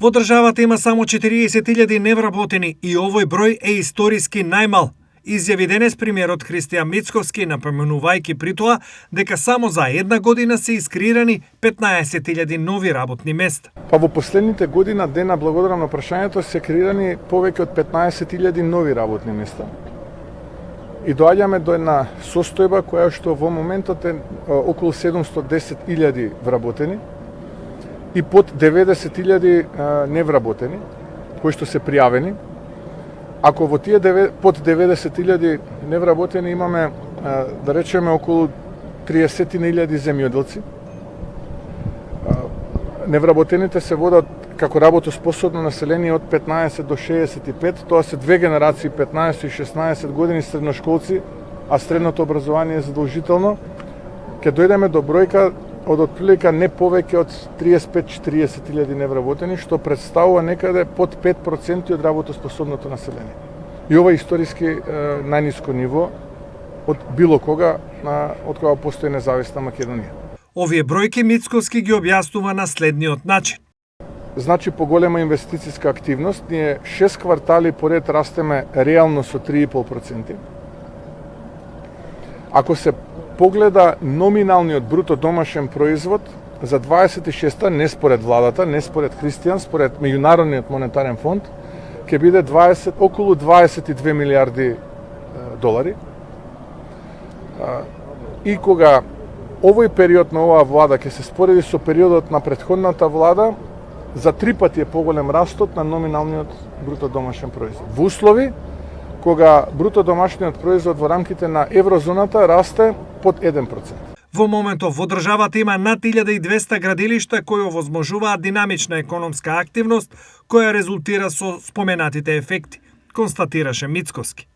Во државата има само 40.000 невработени и овој број е историски најмал, изјави денес премиерот Христијан Мицковски, напоменувајќи при тоа дека само за една година се искреирани 15.000 нови работни места. Па во последните година, дена благодарам на прашањето, се креирани повеќе од 15.000 нови работни места. И доаѓаме до една состојба која што во моментот е околу 710.000 вработени и под 90.000 невработени, кои што се пријавени. Ако во тие под 90.000 невработени имаме, да речеме, околу 30.000 земјоделци, невработените се водат како работоспособно население од 15 до 65, тоа се две генерации, 15 и 16 години средношколци, а средното образование е задолжително. Ке дојдеме до бројка од отприлика не повеќе од 35-40.000 невработени, што представува некаде под 5% од работоспособното население. И ова е историски најниско ниво од било кога од кога постои независна Македонија. Овие бројки Мицковски ги објаснува на следниот начин. Значи поголема инвестициска активност, ние 6 квартали поред растеме реално со 3,5%. Ако се погледа номиналниот бруто домашен производ за 26-та, не според владата, не според Христијан, според Меѓународниот монетарен фонд, ќе биде околу 22 милиарди долари. И кога овој период на оваа влада ќе се спореди со периодот на претходната влада, за 3 пати е поголем растот на номиналниот бруто домашен производ. Во услови кога бруто домашниот производ во рамките на еврозоната расте под 1%. Во моментов во државата има над 1200 градилишта кои овозможуваат динамична економска активност која резултира со споменатите ефекти, констатираше Мицковски.